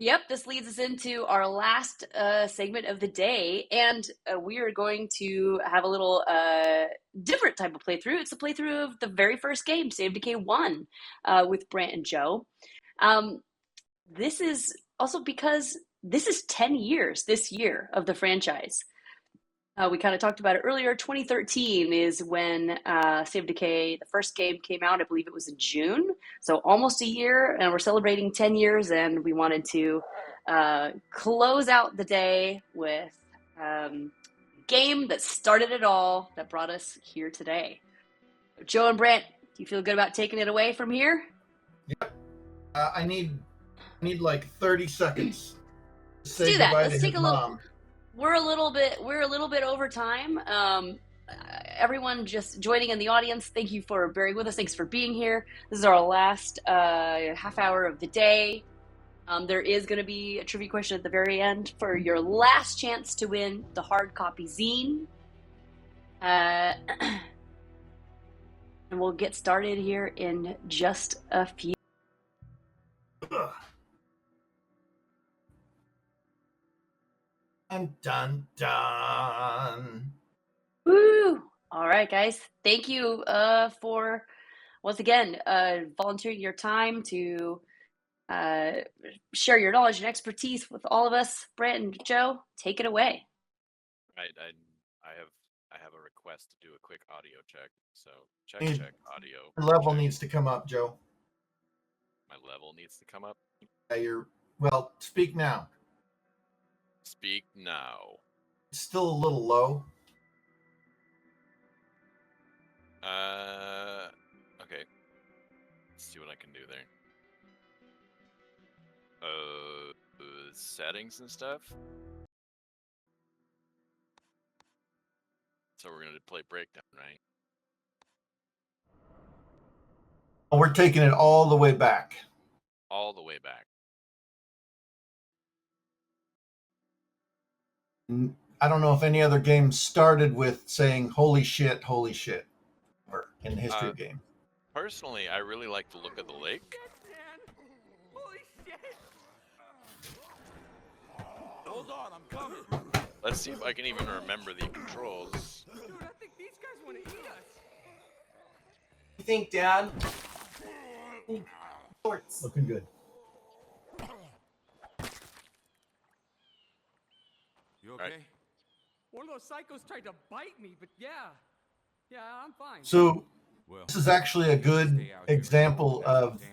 Yep, this leads us into our last segment of the day, and we are going to have a little different type of playthrough. It's a playthrough of the very first game, State of Decay 1, with Brant and Joe. Um, this is also because this is 10 years this year of the franchise. We kind of talked about it earlier. 2013 is when State of Decay, the first game, came out. I believe it was in June. So almost a year, and we're celebrating 10 years, and we wanted to close out the day with a game that started it all, that brought us here today. Joe and Brant, do you feel good about taking it away from here? Yep. I need like 30 seconds to Let's say do that. goodbye to Let's his take a little. mom. We're a little bit over time. Everyone just joining in the audience, thank you for bearing with us. Thanks for being here. This is our last half hour of the day. There is going to be a trivia question at the very end for your last chance to win the hard copy zine. And we'll get started here in just a few. Dun, dun, dun. Woo! All right, guys. Thank you for, once again, volunteering your time to share your knowledge and expertise with all of us. Brant and Joe, take it away. Right, I have a request to do a quick audio check. So check audio. Your level check. needs to come up, Joe. My level needs to come up. Yeah, well, speak now. Speak now. It's still a little low. Okay. Let's see what I can do there. Settings and stuff. So we're gonna play breakdown, right? We're taking it all the way back. All the way back. I don't know if any other game started with saying holy shit, in the history of game. Personally, I really like the look of the lake. Holy shit! Hold on, I'm coming. Let's see if I can even remember the controls. Dude, I think these guys want to eat us. You think, Dad? Shorts. Looking good. You okay? Right. One of those psychos tried to bite me, but yeah, I'm fine. So this is actually a good example of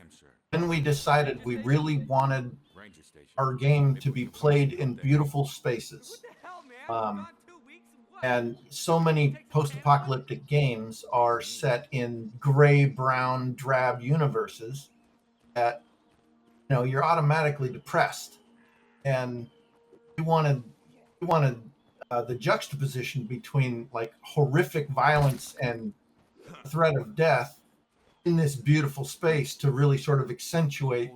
when we decided we really wanted our game to be played in beautiful spaces. And so many post-apocalyptic games are set in gray, brown, drab universes that, you're automatically depressed. And we wanted the juxtaposition between like horrific violence and threat of death in this beautiful space to really sort of accentuate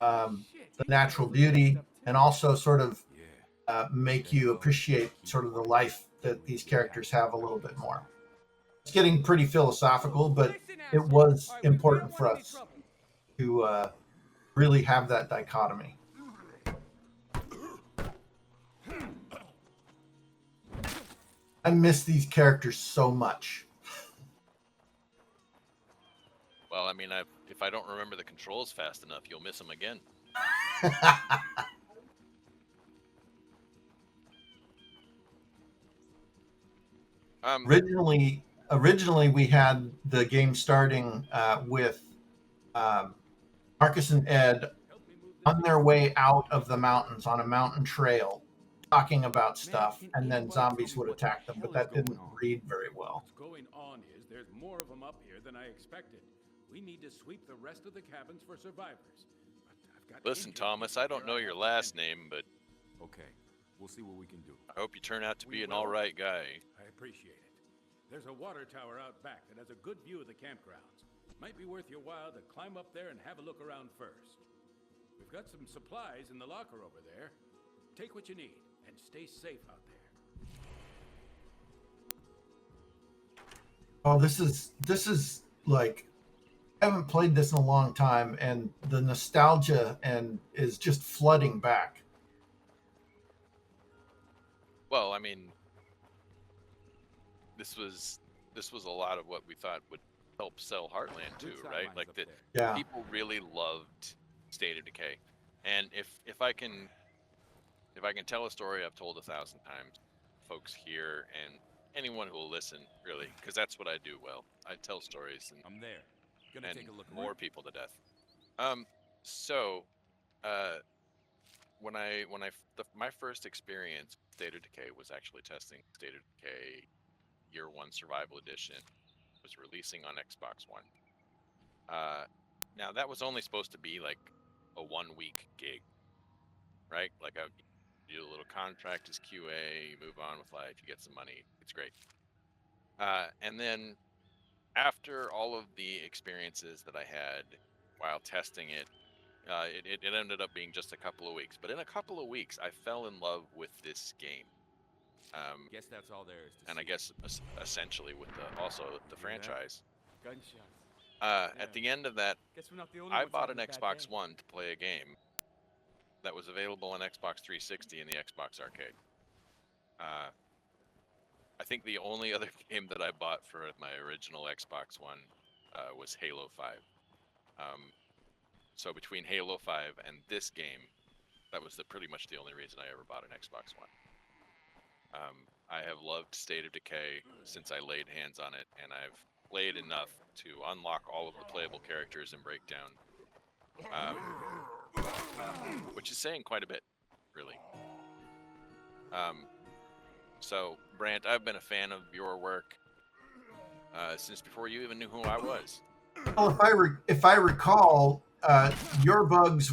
the natural beauty and also sort of make you appreciate sort of the life that these characters have a little bit more. It's getting pretty philosophical, but it was important for us to really have that dichotomy. I miss these characters so much. Well, I mean, if I don't remember the controls fast enough, you'll miss them again. Originally, we had the game starting with Marcus and Ed on their way out of the mountains on a mountain trail, talking about stuff, and then zombies would attack them, but that didn't read very well. What's going on is there's more of them up here than I expected. We need to sweep the rest of the cabins for survivors. But I've got Listen, Thomas, I don't know your last name, but okay, we'll see what we can do. I hope you turn out to be an all right guy. I appreciate it. There's a water tower out back that has a good view of the campgrounds. Might be worth your while to climb up there and have a look around first. We've got some supplies in the locker over there. Take what you need and stay safe out there. Oh, this is like I haven't played this in a long time, and the nostalgia and is just flooding back. Well, I mean, this was a lot of what we thought would help sell Heartland too, right? Like that Yeah. people really loved State of Decay. And if I can tell a story I've told 1,000 times, folks here and anyone who will listen, really, because that's what I do well. I tell stories and I'm there. Gonna and take a look around. more people to death. So, my first experience with State of Decay was actually testing State of Decay Year One Survival Edition. It was releasing on Xbox One. Now that was only supposed to be like a 1-week gig, right? Like I would do a little contract as QA, you move on with life, you get some money, it's great. And then after all of the experiences that I had while testing it, it ended up being just a couple of weeks. But in a couple of weeks, I fell in love with this game. Guess that's all there is to And I see. guess essentially with also the franchise. Gunshots. At the end of that, Guess we're not the only I ones bought an having a bad Xbox day. One to play a game that was available on Xbox 360 and the Xbox Arcade. I think the only other game that I bought for my original Xbox One was Halo 5. So between Halo 5 and this game, that was pretty much the only reason I ever bought an Xbox One. I have loved State of Decay since I laid hands on it, and I've played enough to unlock all of the playable characters and Breakdown, which is saying quite a bit, really. So, Brant, I've been a fan of your work since before you even knew who I was. Well, if I recall, your bugs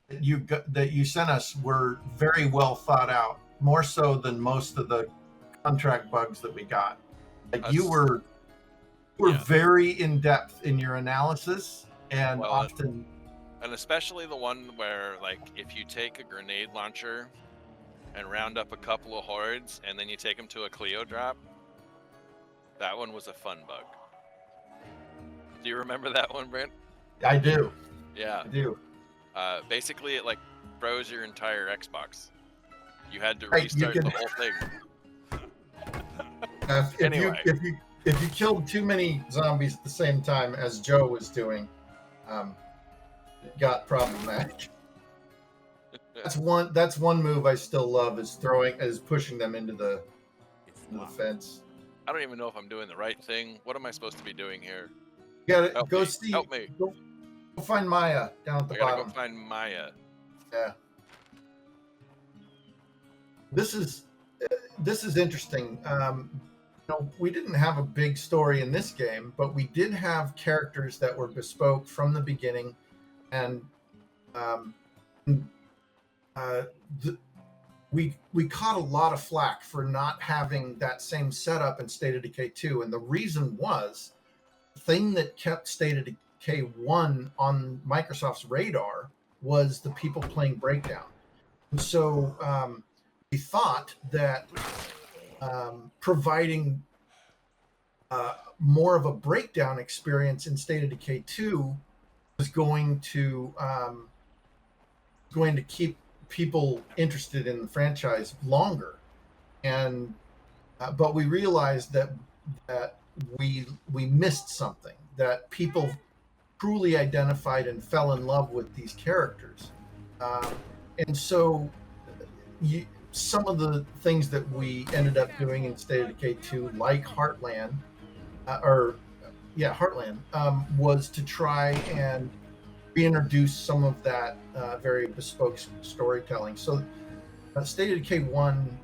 that you sent us were very well thought out, more so than most of the contract bugs that we got. Like you were Yeah. very in depth in your analysis, and Well, often, and especially the one where, like, if you take a grenade launcher and round up a couple of hordes, and then you take them to a Clio drop, that one was a fun bug. Do you remember that one, Brent? I do. Yeah. I do. Basically, it like froze your entire Xbox. You had to Right, restart the whole thing. Anyway. If you killed too many zombies at the same time as Joe was doing, it got problematic. That's one move I still love is pushing them into the fence. I don't even know if I'm doing the right thing. What am I supposed to be doing here? You gotta Help go me. see. Help me. Go find Maya down at the I gotta bottom. go find Maya. Yeah. This is interesting. We didn't have a big story in this game, but we did have characters that were bespoke from the beginning, and we caught a lot of flack for not having that same setup in State of Decay 2, and the reason was the thing that kept State of Decay 1 on Microsoft's radar was the people playing Breakdown. And so we thought that providing more of a Breakdown experience in State of Decay 2 was going to keep people interested in the franchise longer, and but we realized that we missed something, that people truly identified and fell in love with these characters, and so some of the things that we ended up doing in State of Decay 2, like Heartland, was to try and reintroduce some of that very bespoke storytelling. So State of Decay 1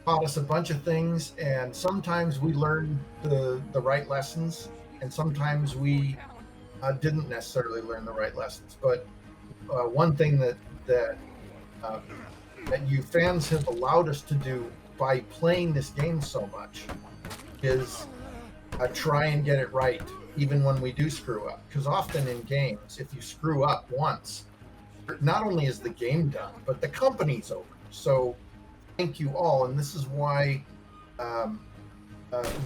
taught us a bunch of things, and sometimes we learned the right lessons, and sometimes we didn't necessarily learn the right lessons. But one thing that you fans have allowed us to do by playing this game so much is try and get it right, even when we do screw up. Because often in games, if you screw up once, not only is the game done, but the company's over. So thank you all. And this is why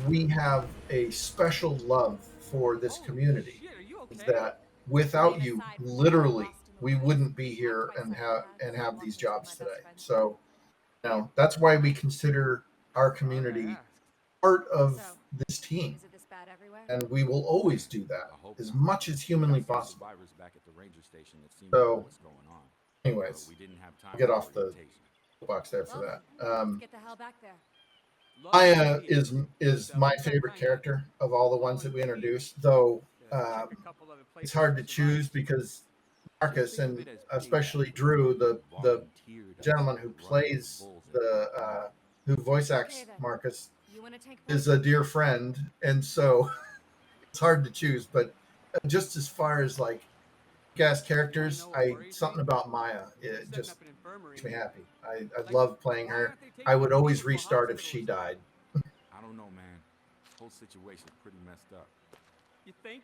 we have a special love for this Holy community. shit, are you Is okay? that without you, literally, we wouldn't be here and have these jobs today. So, you know, that's why we consider our Glad I community asked. part of So, this team, is it this bad everywhere? and we will always do that I hope as not. much as humanly Got some possible. survivors back at the ranger station that seem to know So, what's going on. anyways, But we didn't have time I'll get for off the orientation. box there for Well, that. let's get the hell back there. Maya is my favorite character of all the ones that we introduced, though it's hard to choose because Marcus and especially Drew, the gentleman who plays who voice acts Okay, then. Marcus, You want to take is a dear friend, and so it's hard to choose. But just as far as like cast characters, something about Maya, it just makes me happy. I love playing her. I would always restart if she died. I don't know, man. Whole situation's pretty messed up. You think?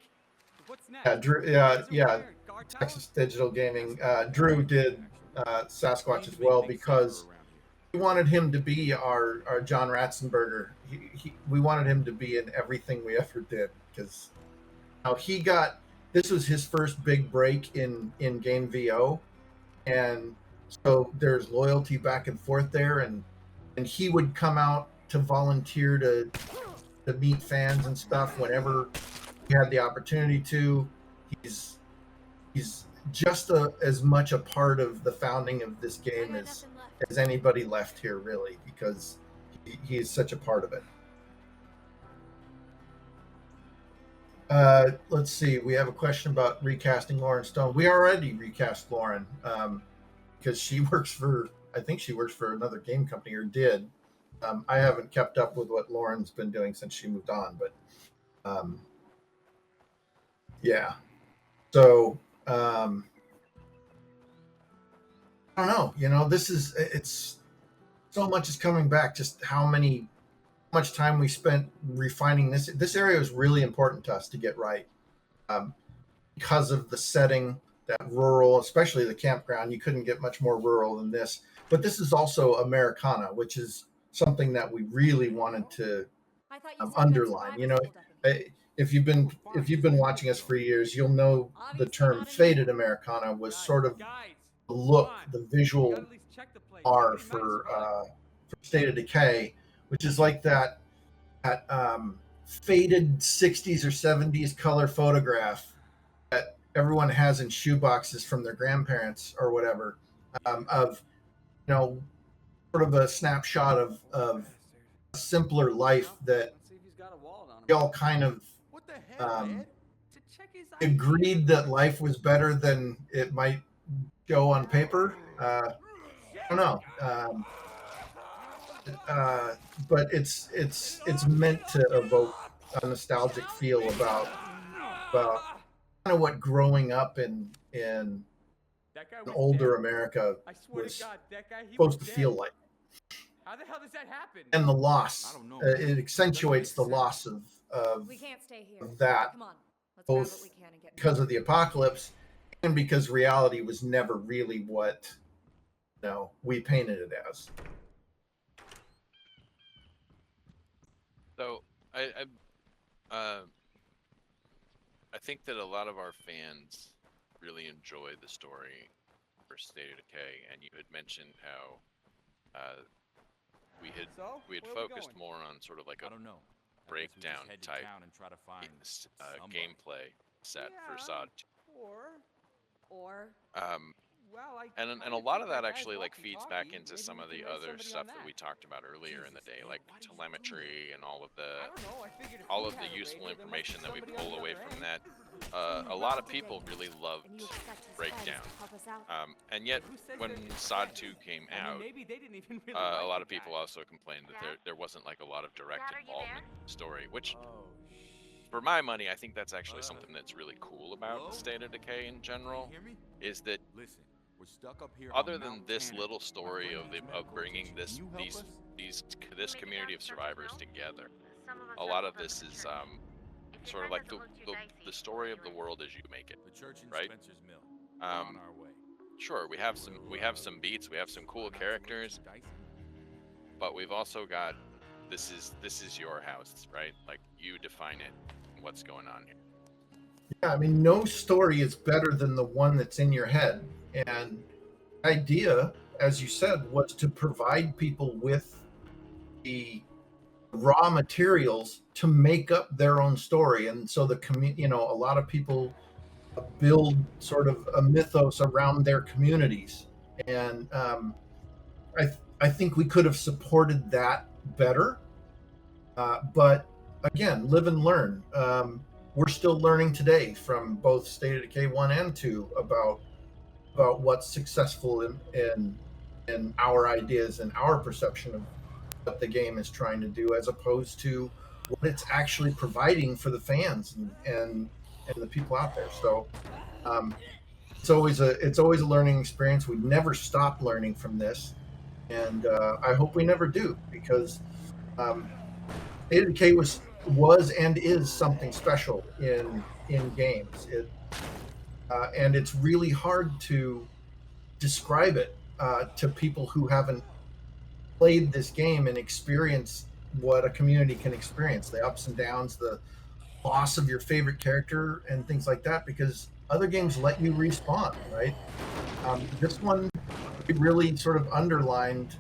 What's next? Yeah, Drew. Yeah. Texas Digital Gaming. Drew did Sasquatch as well because we wanted him to be our John Ratzenberger. We wanted him to be in everything we ever did because this was his first big break in game VO, and so there's loyalty back and forth there, and he would come out to volunteer to meet fans and stuff whenever he had the opportunity to. He's just as much a part of the founding of this game as anybody left here, really, because he's such a part of it. Let's see. We have a question about recasting Lauren Stone. We already recast Lauren because she works for, I think she works for another game company, or did. I haven't kept up with what Lauren's been doing since she moved on, but yeah. So I don't know. You know, it's so much is coming back. Just how much time we spent refining this. This area is really important to us to get right because of the setting, that rural, especially the campground. You couldn't get much more rural than this. But this is also Americana, which is something that we really wanted to I thought you said underline. You know, if you've been watching us for years, you'll know the term faded Americana was sort of the look, the visual R for State of Decay, which is like that faded 60s or 70s color photograph that everyone has in shoeboxes from their grandparents or whatever, of, you know, sort of a snapshot of a simpler life that we all kind of agreed that life was better than it might show on paper. I don't know. But it's meant to evoke a nostalgic feel about kind of what growing up in an older America was supposed to feel like. How the hell does that happen? And the loss, I don't know. it accentuates the loss of We can't stay here. that, Come on. Let's grab both what we can and get because of the apocalypse and because reality was never really what, you know, we painted it as. So I think that a lot of our fans really enjoy the story for State of Decay, and you had mentioned how we had focused more on sort of like I a don't know. breakdown type and try to find gameplay set for SOD. Or And a lot of that actually like feeds back into some of the other stuff that we talked about earlier in the day, like telemetry and all of the useful information that we pull away from that. A lot of people really loved Breakdown, and yet when SOD 2 came out, a lot of people also complained that there wasn't like a lot of direct involvement in the story, which, for my money, I think that's actually something that's really cool about State of Decay in general, is that other than this little story of bringing this community of survivors together, a lot of this is sort of like the story of the world as you make it, right? Sure, we have some beats, we have some cool characters, but we've also got this is your house, right? Like, you define it. what's going on here. Yeah, I mean, no story is better than the one that's in your head. And the idea, as you said, was to provide people with the raw materials to make up their own story. And so a lot of people build sort of a mythos around their communities. And I think we could have supported that better. But again, live and learn. We're still learning today from both State of Decay 1 and 2 about what's successful in our ideas and our perception of what the game is trying to do, as opposed to what it's actually providing for the fans and the people out there. So um, it's always a learning experience. We never stop learning from this, and I hope we never do, because State of Decay was and is something special in games. And it's really hard to describe it to people who haven't played this game and experienced what a community can experience, the ups and downs, the loss of your favorite character and things like that, because other games let you respawn, right? This one, it really sort of underlined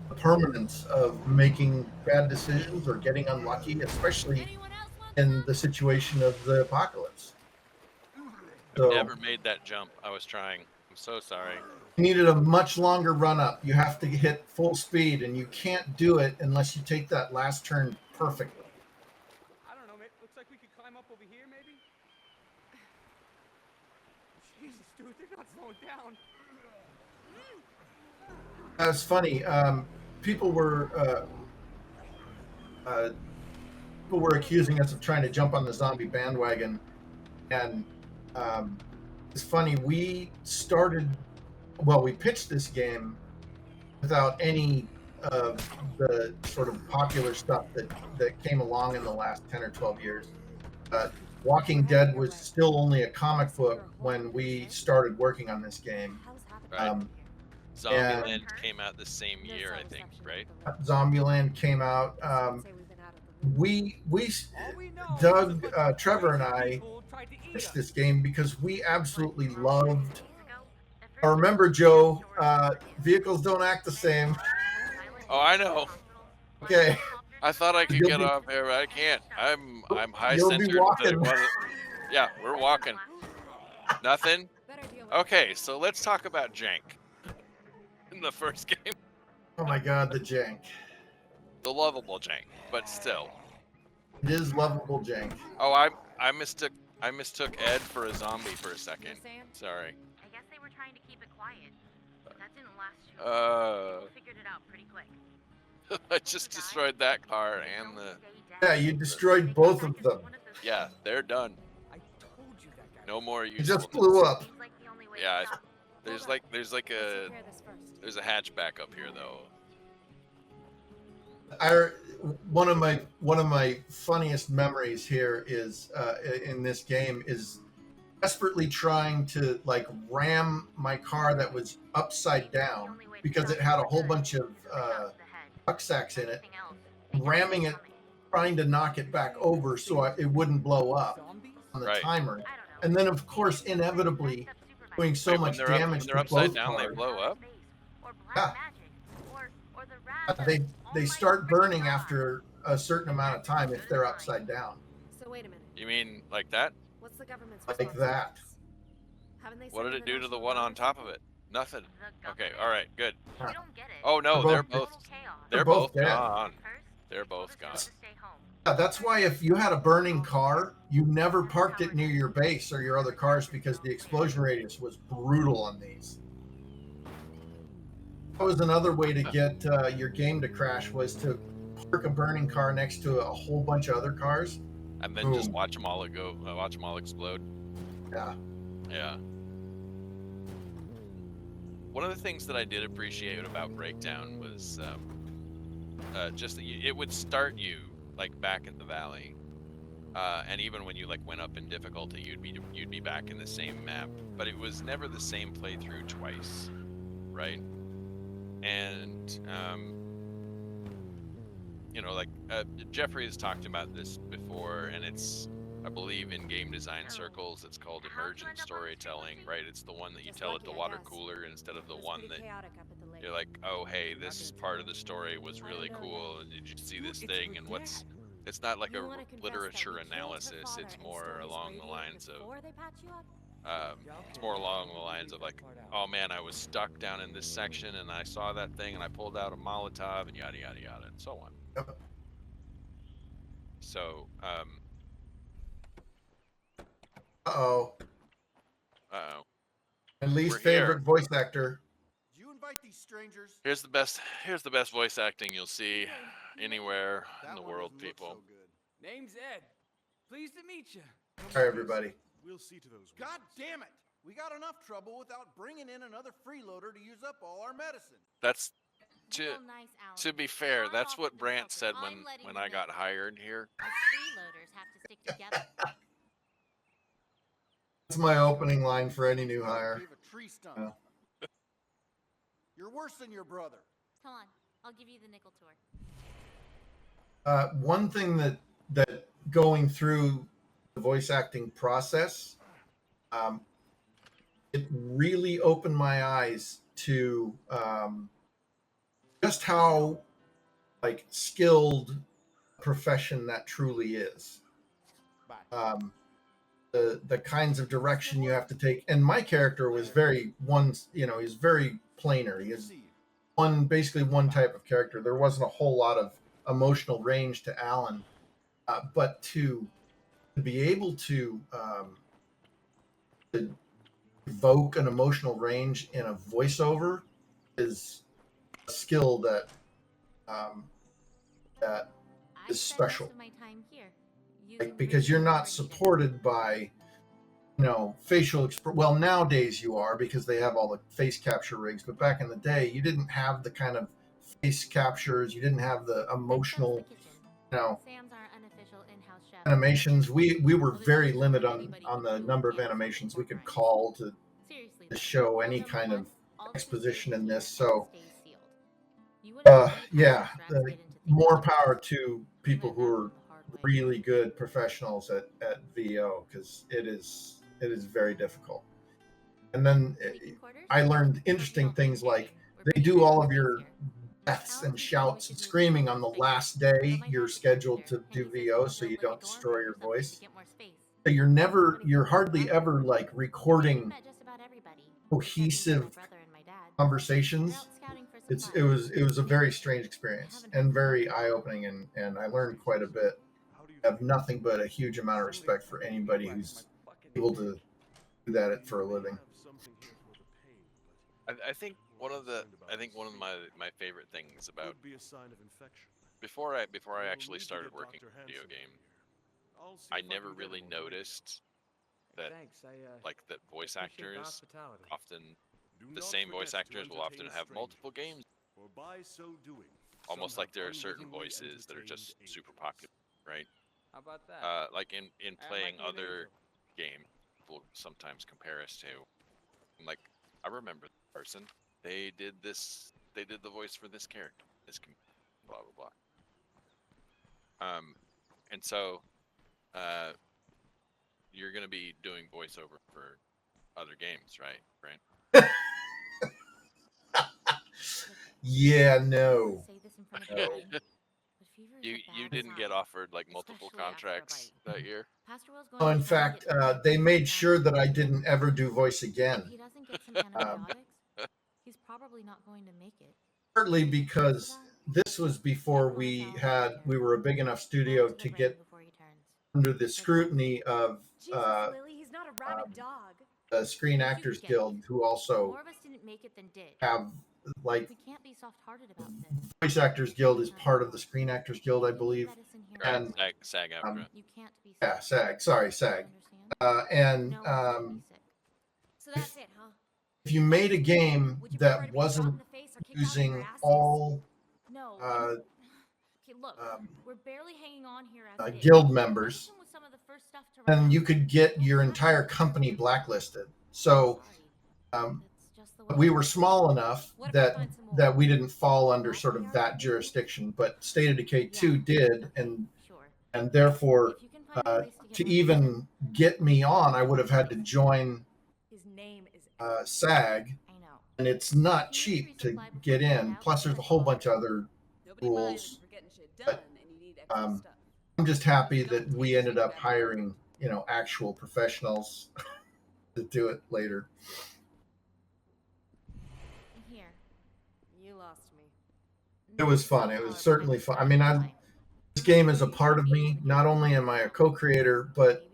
the permanence of making bad decisions or getting unlucky, especially in the situation of the apocalypse. So, Never made that jump. I was trying. I'm so sorry. you needed a much longer run up. You have to hit full speed, and you can't do it unless you take that last turn perfectly. I don't know, mate. Looks like we could climb up over here, maybe? Jesus, dude, they're not slowing down. That's funny. People were accusing us of trying to jump on the zombie bandwagon, and it's funny. We pitched this game without any of the sort of popular stuff that came along in the last 10 or 12 years. Walking Dead was still only a comic book when we started working on this game. Right. Zombieland came out the same year, I think, right? Zombieland came out. Doug, Trevor, and I pitched this game because we absolutely loved. I remember, Joe, vehicles don't act the same. Oh, I know. Okay. I thought I could get off here, but I can't. I'm high You'll centered. be walking. Yeah, we're walking. Nothing. Okay, so let's talk about jank in the first game. Oh my God, the jank. The lovable jank, but still. It is lovable jank. Oh, I mistook Ed for a zombie for a second. Sorry. I guess they were trying to keep it quiet. That didn't last too long. People figured it out pretty quick. I just destroyed that car and the. Yeah, you destroyed both of them. Yeah, they're done. I told you that guy. No more You use. just blew up. Yeah, there's a hatchback up here though. One of my funniest memories here is in this game is desperately trying to like ram my car that was upside down because it had a whole bunch of rucksacks in it, ramming it, trying to knock it back over so it wouldn't blow up on the timer, and then of course inevitably doing so much damage. When they're upside down, they blow up. Yeah. They start burning after a certain amount of time if they're upside down. So wait a minute. You mean like that? What's the government's Like response to that. this? Haven't they What said did it do to the national one on guards? top of it? Nothing. Okay, all right, good. You don't get it. Oh no, They're they're both both dead. gone. They're both gone. Yeah, that's why if you had a burning car, you never parked it near your base or your other cars because the explosion radius was brutal on these. That was another way to get your game to crash, was to park a burning car next to a whole bunch of other cars. And then just Boom. watch them all watch them all explode. Yeah. Yeah. One of the things that I did appreciate about Breakdown was just that it would start you like back in the valley, and even when you like went up in difficulty, you'd be back in the same map. But it was never the same playthrough twice, right? And you know, like Jeffrey has talked about this before, and it's, I believe, in game design circles, it's called emergent storytelling, right? It's the one that you tell at the water cooler instead of the one that you're like, oh, hey, this part of the story was really cool, and did you see this thing? And what's, it's not like a literature analysis. It's more along the lines of, it's more along the lines of like, oh man, I was stuck down in this section, and I saw that thing, and I pulled out a Molotov, and yada yada yada, and so on. Yep. So, Uh-oh. uh-oh. My least We're here. favorite voice actor. Did you invite these strangers? Here's the best voice acting you'll see anywhere in the world, people. So good. Name's Ed. Pleased to meet you. Sorry, everybody. We'll see to those. God damn it! We got enough trouble without bringing in another freeloader to use up all our medicine. That's Real nice, Alan. to be fair, I'm that's off what to the Brant doctor. said I'm letting when you I know. got hired here. Us freeloaders have to stick together. That's my opening line for any new hire. Gave a tree stump. Yeah. You're worse than your brother. Come on, I'll give you the nickel tour. One thing that going through the voice acting process, it really opened my eyes to just how like skilled profession that truly is. The kinds of direction you have to take, and my character was very he's very planar. He is basically one type of character. There wasn't a whole lot of emotional range to Alan, but to be able to evoke an emotional range in a voiceover is a skill that I is spend special. most of my time here, Like, because you're not supported by facial well, nowadays you are, because they have all the face capture rigs, but back in the day you didn't have the kind of face captures, you didn't have the emotional Sam's our unofficial in-house chef. animations. We were very limited on the number of animations we could call to Seriously, show any kind of exposition in this. So yeah, more power to people who are really good professionals at VO, because it is very difficult. And then I learned interesting things like they do all of your deaths and shouts and screaming on the last day you're scheduled to do VO, so you don't destroy your voice. So you're hardly ever like recording cohesive conversations. It was a very strange experience and very eye-opening, and I learned quite a bit. I have nothing but a huge amount of respect for anybody who's able to do that for a living. I think one of my favorite things about before I actually started working in video game, I never really noticed that that voice actors often, the same voice actors will often have multiple games. Almost like there are certain voices that are just super popular, right? How about that? Like in playing other games, people sometimes compare us to. Like, I remember the person, they did the voice for this character, blah blah blah. And so, you're gonna be doing voiceover for other games, right, Brent? Yeah, no. You didn't get offered like multiple contracts that year? Oh, in fact, they made sure that I didn't ever do voice again. If he doesn't get some antibiotics, he's probably not going to make it. Partly because this was before we were a big enough studio to get under the scrutiny of he's not a rabid dog. the Screen Actors Guild, who also More of us didn't make it than did. have like We can't be soft-hearted about this. Voice Actors Guild is part of the Screen Actors Guild, I believe. And SAG after it. You can't be yeah, SAG. Sorry, SAG. And So that's it, huh? if you made a game Would you prefer to that be shot wasn't in the face or kicked out of using your asses? all No. uh, Okay, look, we're barely hanging on here as it is. guild members, Medicine was some of the first stuff to then run you out. could get your entire company blacklisted. So Sorry. It's just the we were small enough What if I that find some more? that we didn't fall under sort of that jurisdiction, but State of Decay 2 did, Sure. and therefore If you can find a place to to get even get me on, I would have had to join his name is SAG, I know. and it's not cheap to get in. Plus, there's a whole bunch of other rules. But I'm just happy that we ended up hiring, actual professionals to do it later. Here. You lost me. It was fun. It was certainly fun. I mean, this game is a part of me. Not only am I a co-creator, but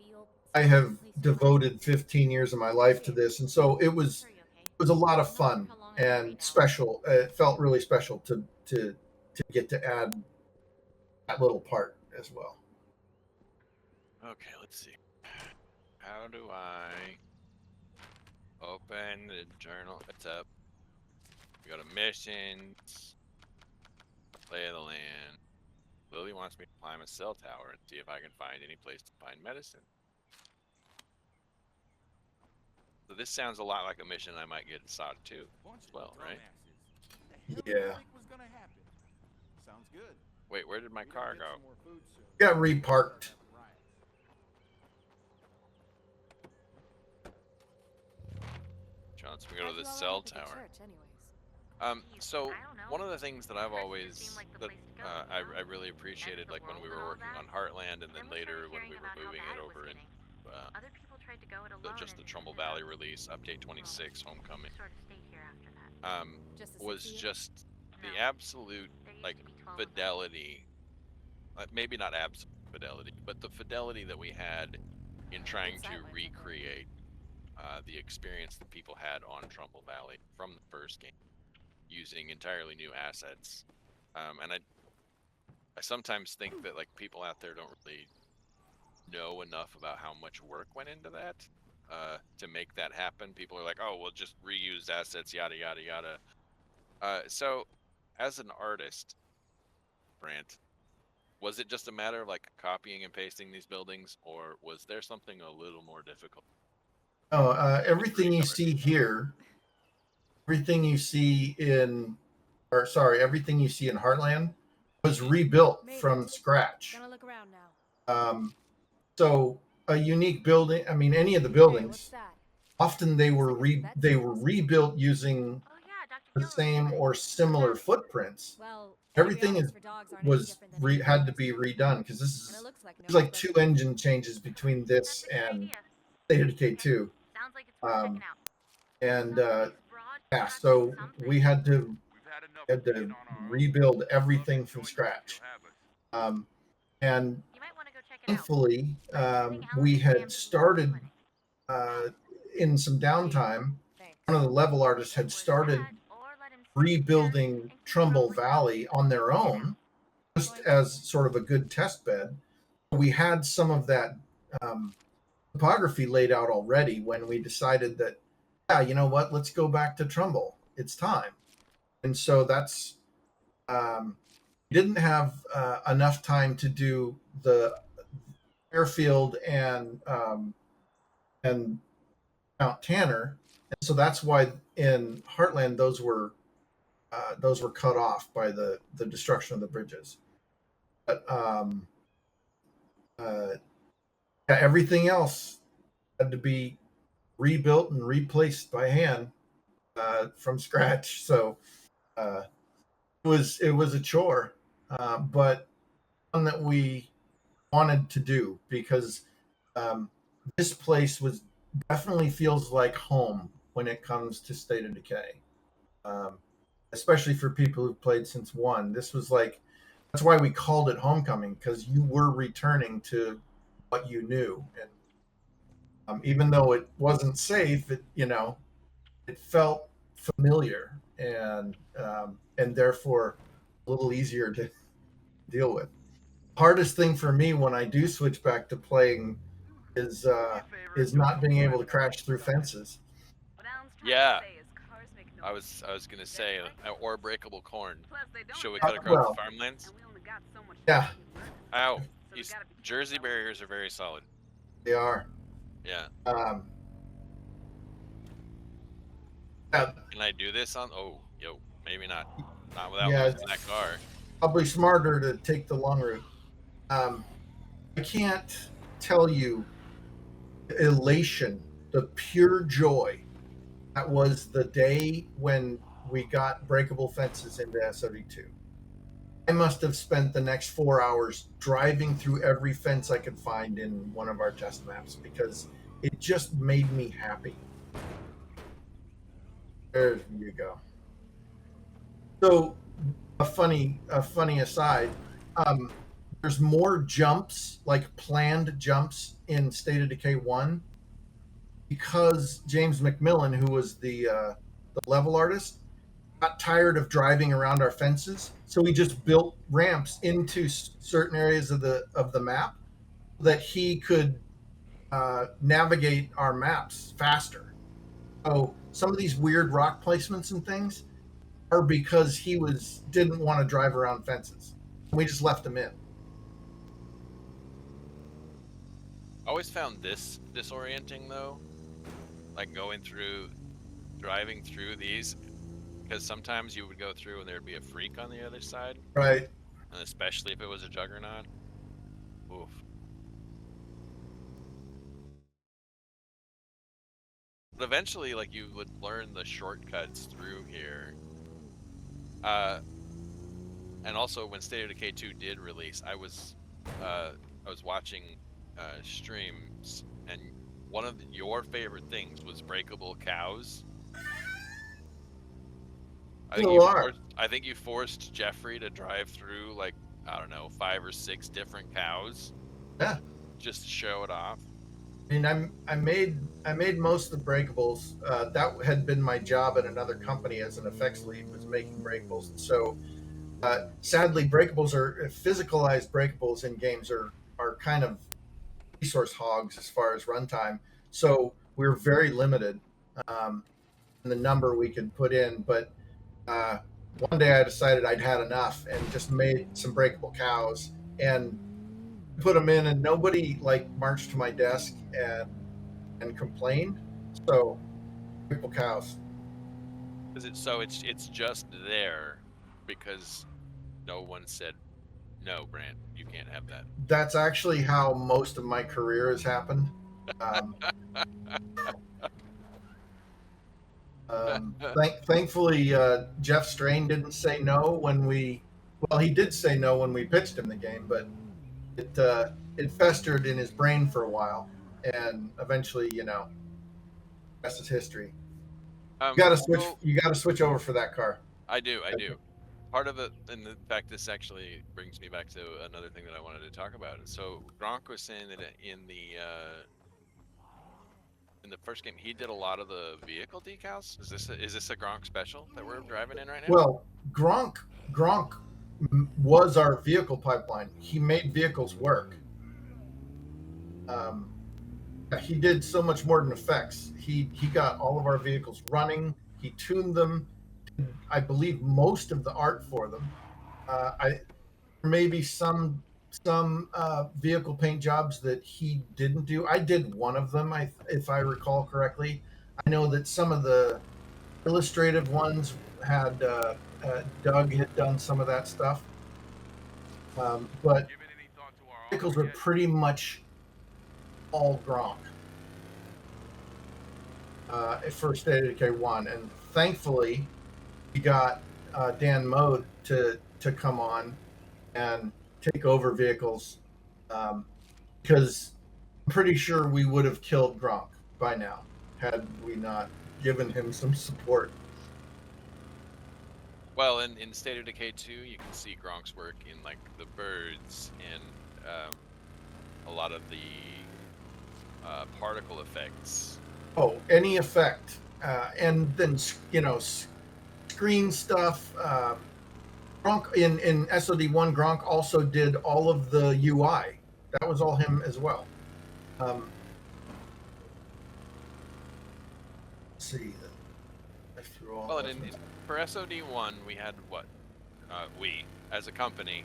I have devoted 15 years of my life to this, and so it was a lot of fun and special. It felt really special to get to add that little part as well. Okay, let's see. How do I open the journal? It's up. We go to missions. Lay of the land. Lily wants me to climb a cell tower and see if I can find any place to find medicine. So this sounds a lot like a mission I might get in SOD 2 as well, right? Yeah. Sounds good. Wait, where did my car go? Got reparked. She wants me to go to the cell tower. So one of the things that I've always I really appreciated, like when we were working on Heartland, and then later when we were moving it over in just the Trumbull Valley release, update 26, Homecoming, was just the absolute like fidelity, maybe not absolute fidelity, but the fidelity that we had in trying to recreate the experience that people had on Trumbull Valley from the first game, using entirely new assets. And I sometimes think that like people out there don't really know enough about how much work went into that to make that happen. People are like, oh, well, just reuse assets, yada yada yada. So as an artist, Brant, was it just a matter of like copying and pasting these buildings, or was there something a little more difficult? Oh, everything you see here, everything you see in Heartland was rebuilt from scratch. Gonna look around now. So a unique building, I mean, any of the Hey, buildings, what's that? often they were rebuilt using Oh yeah, Dr. the Gilroy. same or similar footprints. Well, Everything antibiotics for dogs aren't any was different than had to antibiotics be for humans. redone because And it looks like there's no like 2 engine changes between this That's a good and idea. State of Decay 2. Sounds like it's worth checking out. And Some of these broad yeah, shots so of something. we had to rebuild everything from scratch. And You might want to go check it out. thankfully, Visiting we Ellen's had exam started clinic. in some downtime. Thanks. One of the level artists had Was started that, or let him see rebuilding and keep Trumbull over Valley on their own, just as sort of a good test bed. We had some of that topography laid out already when we decided that, yeah, you know what, let's go back to Trumbull. It's time. And so that's, didn't have enough time to do the airfield and Mount Tanner. And so that's why in Heartland, those were cut off by the destruction of the bridges. But yeah, everything else had to be rebuilt and replaced by hand from scratch. So it was a chore, but one that we wanted to do because this place definitely feels like home when it comes to State of Decay. Especially for people who've played since 1. This was like, that's why we called it Homecoming, because you were returning to what you knew. And even though it wasn't safe, it felt familiar and therefore a little easier to deal with. Hardest thing for me when I do switch back to playing is not being able to crash through fences. What Alan's trying Yeah. to say is cars make I noise. was gonna say, or breakable corn. Plus, they don't Should we have cut across well, the farmlands? and we only got so much Yeah. time left. Ow! So we These gotta be careful Jersey about it. barriers are very solid. They are. Yeah. Can I do this on? Oh, yo, maybe not. Not without Yeah, losing it's that car. probably smarter to take the long route. I can't tell you the elation, the pure joy that was the day when we got breakable fences into SOD2. I must have spent the next 4 hours driving through every fence I could find in one of our test maps because it just made me happy. There you go. So a funny aside, there's more jumps, like planned jumps in State of Decay 1 because James McMillan, who was the level artist, got tired of driving around our fences, so he just built ramps into certain areas of the map so that he could navigate our maps faster. So some of these weird rock placements and things are because he didn't want to drive around fences. We just left him in. I always found this disorienting though, like driving through these, because sometimes you would go through and there'd be a freak on the other side, Right. and especially if it was a juggernaut. Oof. But eventually, like, you would learn the shortcuts through here. And also when State of Decay 2 did release, I was watching streams, and one of your favorite things was breakable cows. I think you forced Jeffrey to drive through, like, I don't know, 5 or 6 different cows. Yeah. Just to show it off. I mean, I made most of the breakables. That had been my job at another company as an effects lead, was making breakables. And so, sadly, physicalized breakables in games are kind of resource hogs as far as runtime. So we're very limited in the number we could put in. But one day I decided I'd had enough and just made some breakable cows and put them in, and nobody like marched to my desk and complained. So breakable cows. It's just there because no one said, no, Brant, you can't have that. That's actually how most of my career has happened. Thankfully, Jeff Strain didn't say no when he did say no when we pitched him the game, but it festered in his brain for a while, and eventually, rest is history. You got to switch over for that car. I do. Part of it, and in fact, this actually brings me back to another thing that I wanted to talk about. So Gronk was saying that in the first game, he did a lot of the vehicle decals. Is this a Gronk special that we're driving in right now? Well, Gronk was our vehicle pipeline. He made vehicles work. He did so much more than effects. He got all of our vehicles running. He tuned them. I believe most of the art for them. Maybe some vehicle paint jobs that he didn't do. I did one of them, if I recall correctly. I know that some of the illustrative ones had Doug had done some of that stuff. But vehicles were pretty much all Gronk for State of Decay 1, and thankfully we got Dan Mode to come on and take over vehicles, because I'm pretty sure we would have killed Gronk by now had we not given him some support. Well, in State of Decay 2, you can see Gronk's work in, like, the birds and a lot of the particle effects. Oh, any effect, and then screen stuff. Gronk in SOD1, Gronk also did all of the UI. That was all him as well. Let's see. I threw all. Well, for SOD1, we had what? We, as a company,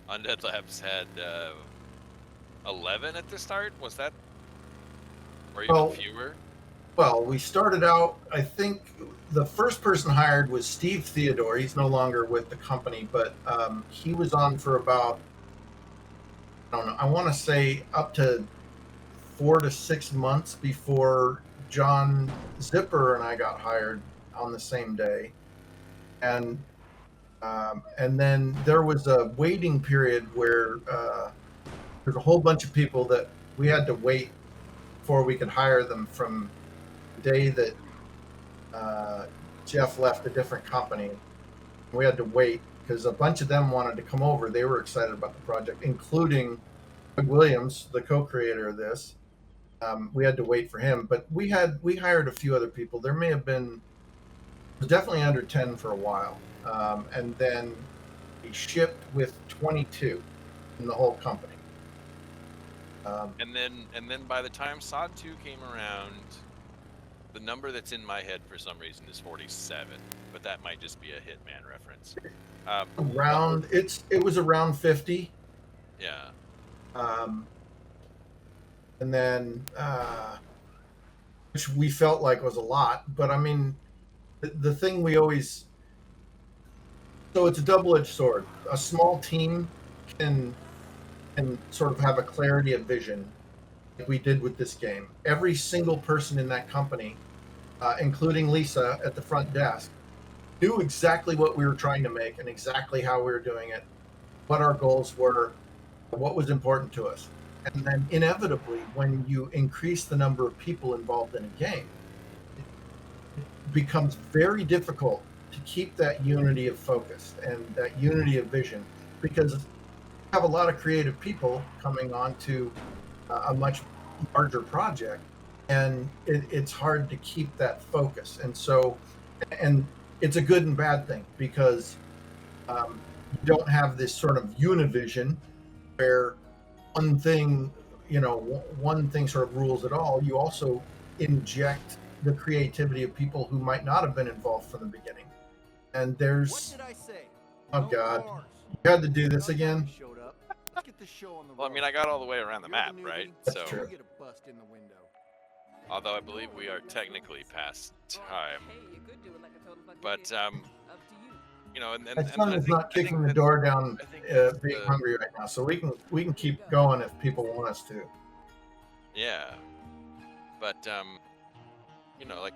Undead Labs had 11 at the start. Was that? Or even fewer? Well, we started out. I think the first person hired was Steve Theodore. He's no longer with the company, but he was on for about, I don't know, I want to say up to 4 to 6 months before John Zipper and I got hired on the same day. And then there was a waiting period where there's a whole bunch of people that we had to wait before we could hire them from the day that Jeff left a different company. We had to wait because a bunch of them wanted to come over. They were excited about the project, including Doug Williams, the co-creator of this. We had to wait for him, but we hired a few other people. There may have been, it was definitely under 10 for a while, and then we shipped with 22 in the whole company. And then by the time SOD 2 came around, the number that's in my head for some reason is 47, but that might just be a Hitman reference. It was around 50. Yeah. And then, which we felt like was a lot, but I mean, the thing we always, so it's a double-edged sword. A small team can sort of have a clarity of vision, like we did with this game. Every single person in that company, including Lisa at the front desk, knew exactly what we were trying to make and exactly how we were doing it, what our goals were, what was important to us. And then inevitably, when you increase the number of people involved in a game, it becomes very difficult to keep that unity of focus and that unity of vision, because you have a lot of creative people coming on to a much larger project, and it's hard to keep that focus. And so, and it's a good and bad thing, because you don't have this sort of univision where one thing sort of rules it all. You also inject the creativity of people who might not have been involved from the beginning. And there's, What did I say? oh No God, cars. you had to do this again? Showed up. Let's get this show on the Well, I road. mean, I got all the way around the You're map, newbie. right? That's So, true. Get a bust in the window. although I believe we are technically past time, Hey, you could do it like a total fucking but idiot. Up to you. you know, and My son I is think, not kicking the that's- door down, I think that's being the- hungry right now, so we can keep going if people want us to. Yeah, but you know, like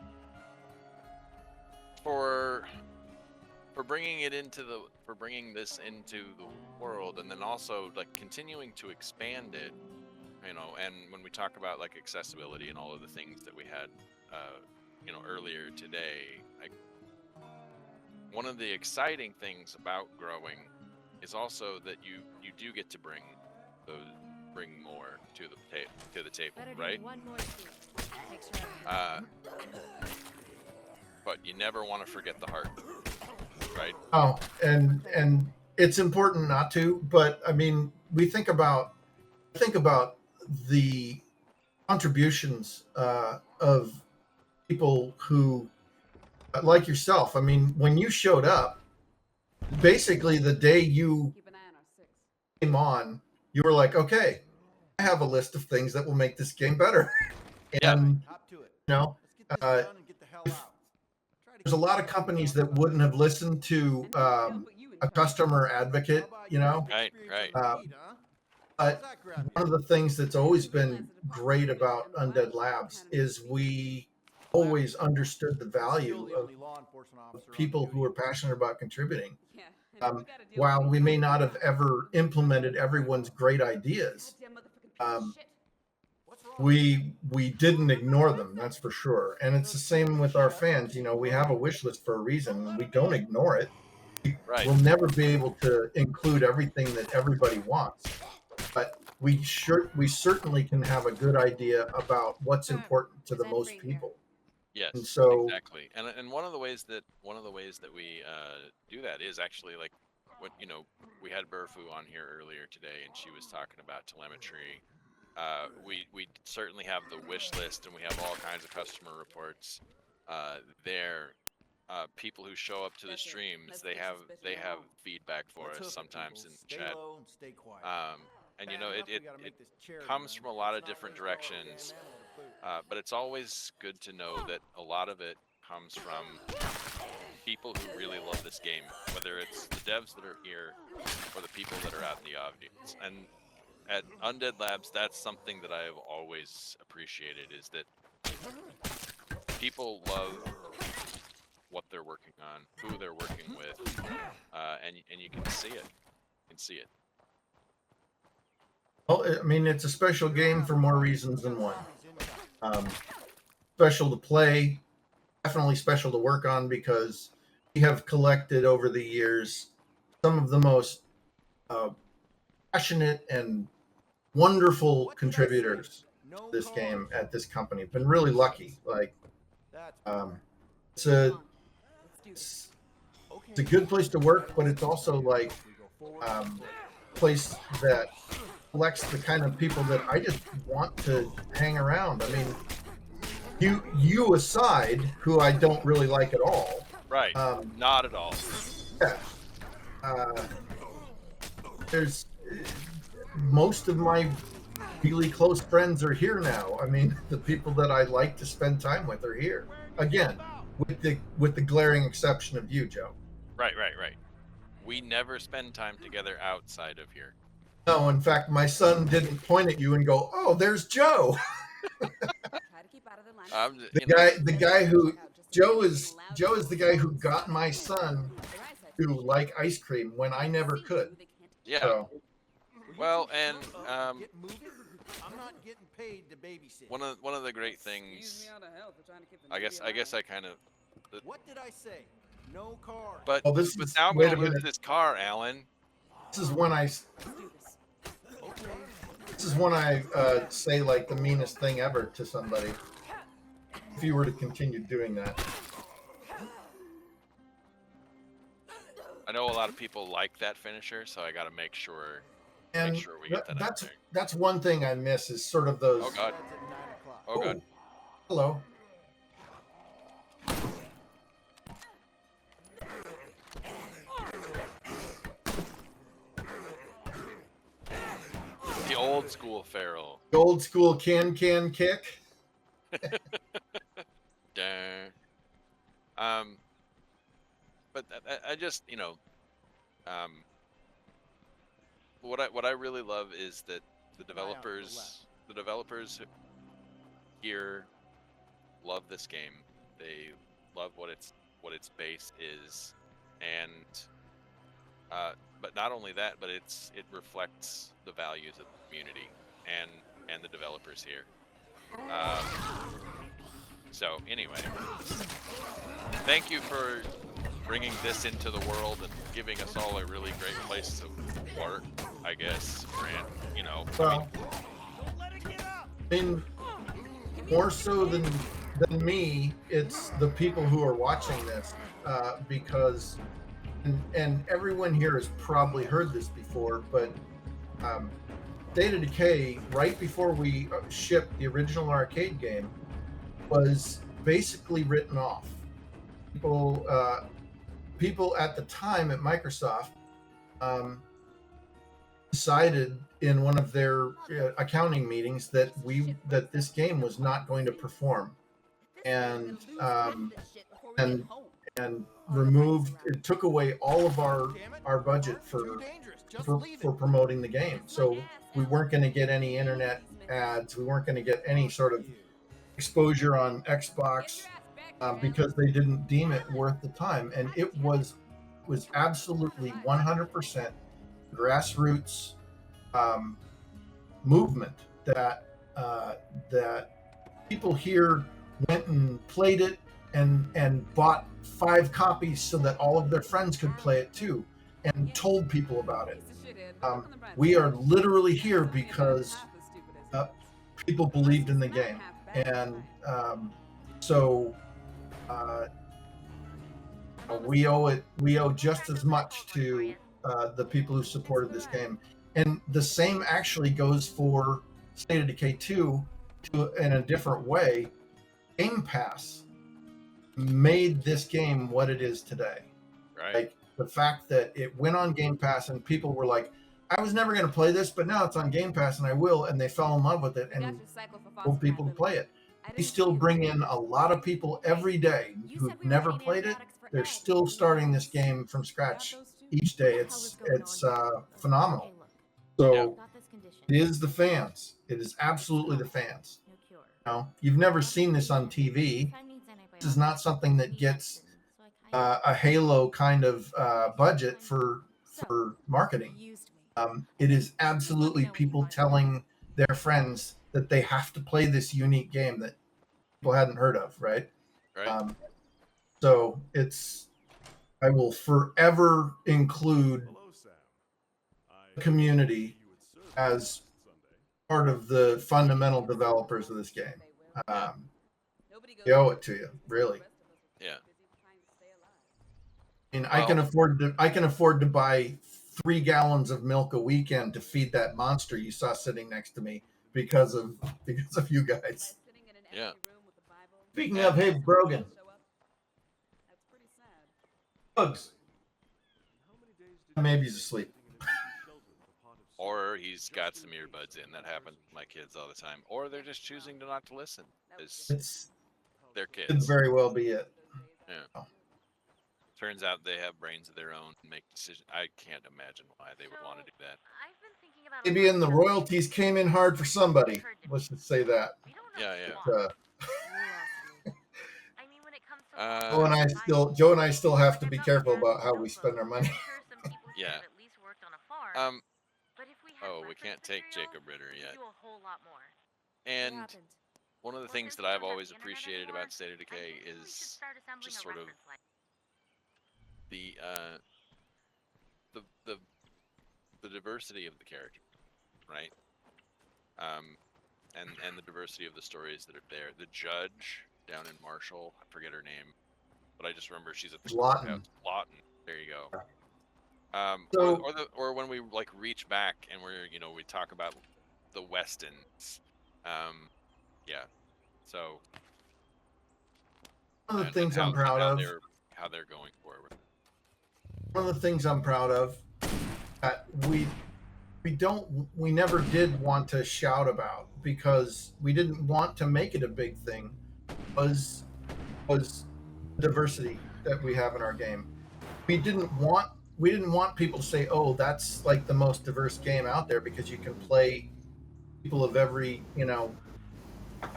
for bringing this into the world, and then also like continuing to expand it, you know, and when we talk about like accessibility and all of the things that we had, you know, earlier today, like one of the exciting things about growing is also that you do get to bring more to the table, Better do right? one more shoot. Make sure everything's But you never want to forget the heart, right? Oh, and it's important not to, but I mean, think about the contributions of people who, like yourself. I mean, when you showed up, basically the day you Keep an eye on our six. came on, you were like, okay, I have a list of things that will make this game better. Yeah. And Hop to it. you know, Let's get this done and get the hell out. Try to there's a keep lot of it companies down. that wouldn't have listened to And maybe they'll put you in a charge. customer How advocate, about you know. Right, experience right. on the beat, huh? But How's that grab one you? of the things that's always been great about Undead Labs is we always understood the Still value the of only law enforcement officer on people who duty. are passionate about contributing. Yeah. and we gotta deal While with we these may guys not have now. ever implemented everyone's great ideas, Goddamn motherfucking piece of shit. What's wrong? we didn't ignore them, that's for sure. And it's the same with our fans. You know, we have a wish list for a reason, and we don't ignore it. Right. We'll never be able to include everything that everybody wants, but we certainly can have a good idea about what's important to the Is that most free here? people. Yes, And so, exactly. And one of the ways that we do that is actually like what, you know, we had Burfu on here earlier today, and she was talking about telemetry. We certainly have the wish list, and we have all kinds of customer reports there. People who show up to the streams, they have feedback for Let's us hoof it, sometimes people. in Stay chat. low and stay quiet. And you Bad know, enough it we gotta make this charity comes run. from a lot of Let's not different waste all our damn directions. ammo to boot. But it's always good to know that a lot of it comes from people who really love this game, whether it's the devs that are here or the people that are out in the audience. And at Undead Labs, that's something that I have always appreciated, is that people love what they're working on, who they're working with, and you can see it. You can see it. Well, I mean, it's a special game for more reasons than one. Special to play, definitely special to work on, because we have collected over the years some of the most passionate and wonderful contributors to this game at this company. Been really lucky. Like, it's a good place to work, but it's also like place that collects the kind of people that I just want to hang around. I mean, you aside, who I don't really like at all. Right. Not at all. Yeah. There's most of my really close friends are here now. I mean, the people that I like to spend time with are here. Again, with the glaring exception of you, Joe. Right. We never spend time together outside of here. No, in fact, my son didn't point at you and go, "Oh, there's Joe." The guy who Joe is the guy who got my son to like ice cream when I never could. Yeah. So. Well, and I'm not getting paid to babysit. one of the great things, I guess I kind of. What did I say? No car. But This but is, now I'm wait a gonna lose minute. this car, Alan. This is when I say like the meanest thing ever to somebody. If you were to continue doing that. I know a lot of people like that finisher, so I got to make sure we get that out there. That's one thing I miss, is sort of those. Oh God. Oh God. Hello. The old school feral. The old school can kick. Dang. But I just, what I really love is that the developers here love this game. They love what its base is, and but not only that, but it reflects the values of the community and the developers here. So anyway, thank you for bringing this into the world and giving us all a really great place to work, I guess, Grant. Well, I mean, more so than me, it's the people who are watching this, because, and everyone here has probably heard this before, but State of Decay, right before we shipped the original arcade game, was basically written off. People at the time at Microsoft decided in one of their accounting meetings that this game was not going to perform, and removed. It took away all of our budget for promoting the game. So we weren't going to get any internet ads. We weren't going to get any sort of exposure on Xbox, because they didn't deem it worth the time. And it was absolutely 100% grassroots movement that people here went and played it and bought 5 copies so that all of their friends could play it too, and told people about it. We are literally here because people believed in the game, and we owe just as much to the people who supported this game. And the same actually goes for State of Decay 2 in a different way. Game Pass made this game what it is today. Right. Like the fact that it went on Game Pass and people were like, I was never going to play this, but now it's on Game Pass and I will. And they fell in love with it and told people to play it. we still bring in a lot of people every day who've never played it. They're still starting this game from scratch each day. It's phenomenal. So it is the fans. It is absolutely the fans. You've never seen this on TV. This is not something that gets a Halo kind of budget for marketing. It is absolutely people telling their friends that they have to play this unique game that people hadn't heard of, right? Right. So I will forever include the community as part of the fundamental developers of this game. We owe it to you, really. Yeah. I mean, I can afford to buy 3 gallons of milk a weekend to feed that monster you saw sitting next to me because of you guys. Yeah. Speaking of, hey Brogan, Bugs, maybe he's asleep. Or he's got some earbuds in. That happens to my kids all the time. Or they're just choosing to not to listen. They're kids. Could very well be it. Yeah. Oh. Turns out they have brains of their own and make decisions. I can't imagine why they would want to do that. I've been thinking about Maybe in the royalties came in hard for somebody. Let's just say that. Yeah, yeah. But, I mean, when it comes to Joe and I still have to be careful about how we spend our money. Yeah. Oh, we can't take Jacob Ritter yet. And one of the things that I've always appreciated about State of Decay is just sort of the diversity of the character, right? And the diversity of the stories that are there. The judge down in Marshall, I forget her name, but I just remember she's at the Lawton. Lawton. There you go. So, or when we like reach back and we talk about the Westons. Yeah. So one of the things I'm proud of, how they're going forward. One of the things I'm proud of that we never did want to shout about because we didn't want to make it a big thing was diversity that we have in our game. We didn't want people to say, oh, that's like the most diverse game out there because you can play people of every,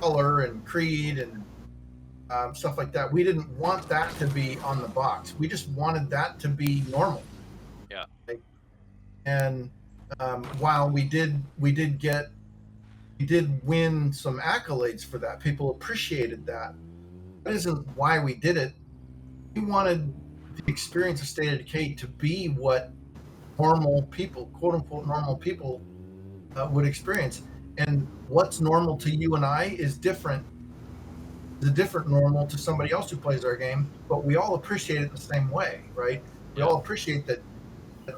color and creed and stuff like that. We didn't want that to be on the box. We just wanted that to be normal. Yeah. And while we did win some accolades for that, people appreciated that. That isn't why we did it. We wanted the experience of State of Decay to be what normal people, quote unquote normal people, would experience. And what's normal to you and I is different. Is a different normal to somebody else who plays our game, but we all appreciate it the same way, right? We all appreciate that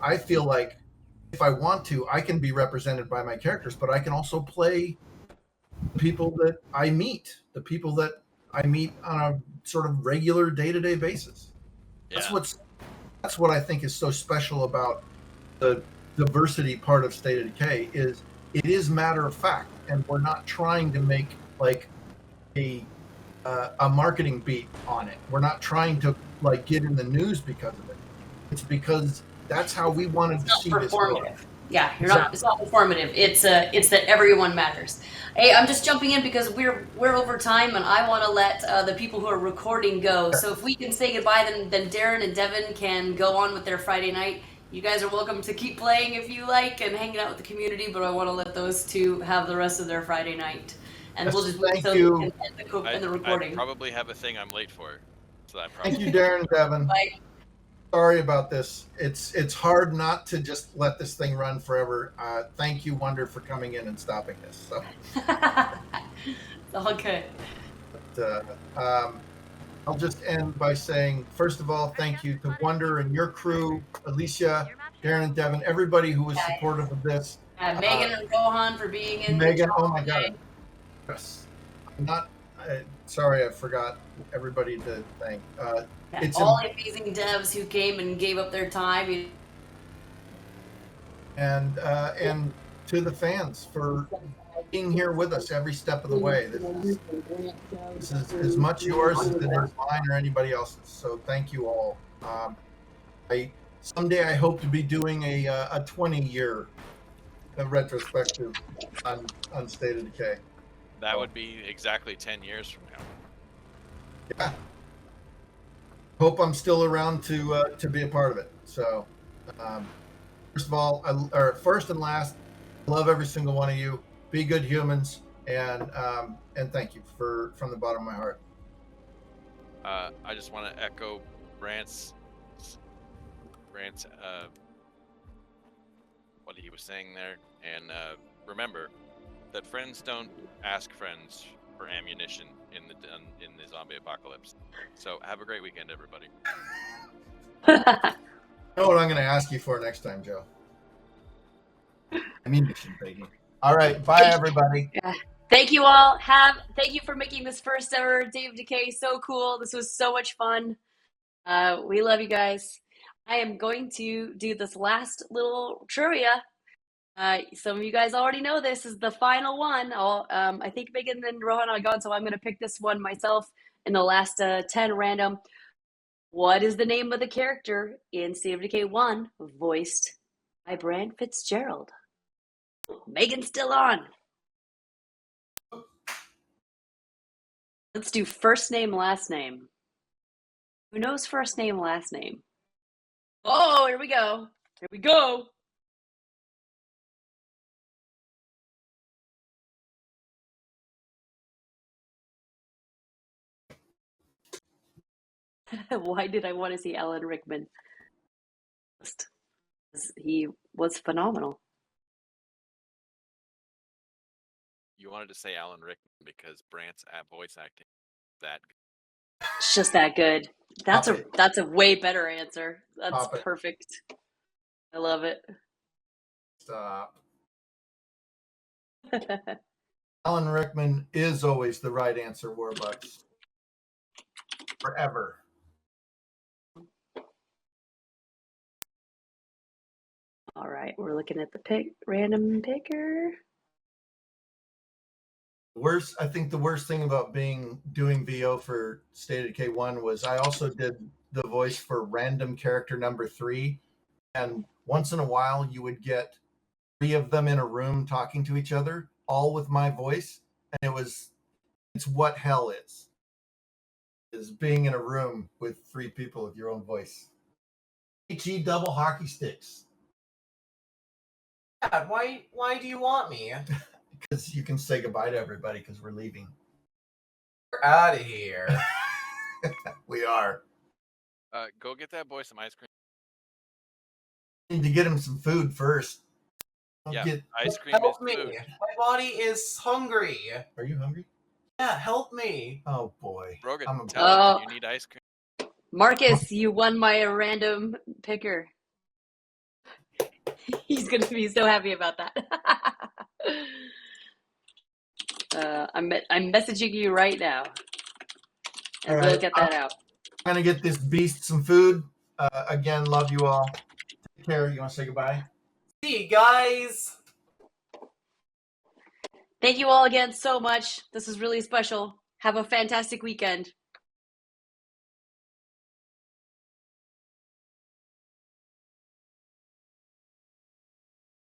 I feel like if I want to, I can be represented by my characters, but I can also play the people that I meet, the people that I meet on a sort of regular day-to-day basis. Yeah. That's what I think is so special about the diversity part of State of Decay is it is matter of fact, and we're not trying to make like a marketing beat on it. We're not trying to like get in the news because of it. It's because that's how we wanted to see this work. Yeah, it's not performative. It's that everyone matters. Hey, I'm just jumping in because we're over time and I want to let the people who are recording go. So if we can say goodbye, then Darren and Devin can go on with their Friday night. You guys are welcome to keep playing if you like and hanging out with the community, but I want to let those two have the rest of their Friday night. And we'll just wait until we can end the recording. I probably have a thing I'm late for. So Thank you, Darren and Devin. Bye. Sorry about this. It's hard not to just let this thing run forever. Thank you, Wonder, for coming in and stopping this. So. It's all good. But, I'll just end by saying, first of all, thank you to Wonder and your crew, Alicia, Darren and Devin, everybody who was supportive of this. Megan and Rohan for being in. Megan, oh my God. Yes. I'm not, sorry, I forgot everybody to thank. It's all the amazing devs who came and gave up their time. And to the fans for being here with us every step of the way. This is as much yours as it is mine or anybody else's. So thank you all. Someday I hope to be doing a 20-year retrospective on State of Decay. That would be exactly 10 years from now. Yeah. Hope I'm still around to be a part of it. So, first of all, first and last, I love every single one of you. Be good humans, and thank you from the bottom of my heart. I just want to echo Brant's what he was saying there, and remember that friends don't ask friends for ammunition in the zombie apocalypse. So have a great weekend, everybody. I know what I'm going to ask you for next time, Joe. Ammunition, baby. All right, bye everybody. Yeah. Thank you all. Thank you for making this first ever State of Decay so cool. This was so much fun. We love you guys. I am going to do this last little trivia. Some of you guys already know this is the final one. I think Megan and Rohan are gone, so I'm going to pick this one myself in the last 10 random. What is the name of the character in State of Decay 1 voiced by Brant Fitzgerald? Megan's still on. Let's do first name, last name. Who knows first name, last name? Oh, here we go. Here we go. Why did I want to see Alan Rickman? He was phenomenal. You wanted to say Alan Rickman because Brant's voice acting that good. It's just that good. That's a way better answer. That's perfect. I love it. Stop. Alan Rickman is always the right answer, Warbucks. Forever. All right, we're looking at the random picker. I think the worst thing about doing VO for State of Decay 1 was I also did the voice for random character number 3, and once in a while you would get 3 of them in a room talking to each other, all with my voice, and it's what hell is being in a room with 3 people with your own voice. HE double hockey sticks. Dad, why do you want me? Because you can say goodbye to everybody because we're leaving. We're out of here. We are. Go get that boy some ice cream. Need to get him some food first. Ice cream help is me. food. My body is hungry. Are you hungry? Yeah, help me. Oh boy. Brogan, tell him you need ice cream. Marcus, you won my random picker. He's going to be so happy about that. I'm messaging you right now. And we'll get that out. I'm going to get this beast some food. Again, love you all. Take care. You want to say goodbye? See you guys. Thank you all again so much. This is really special. Have a fantastic weekend.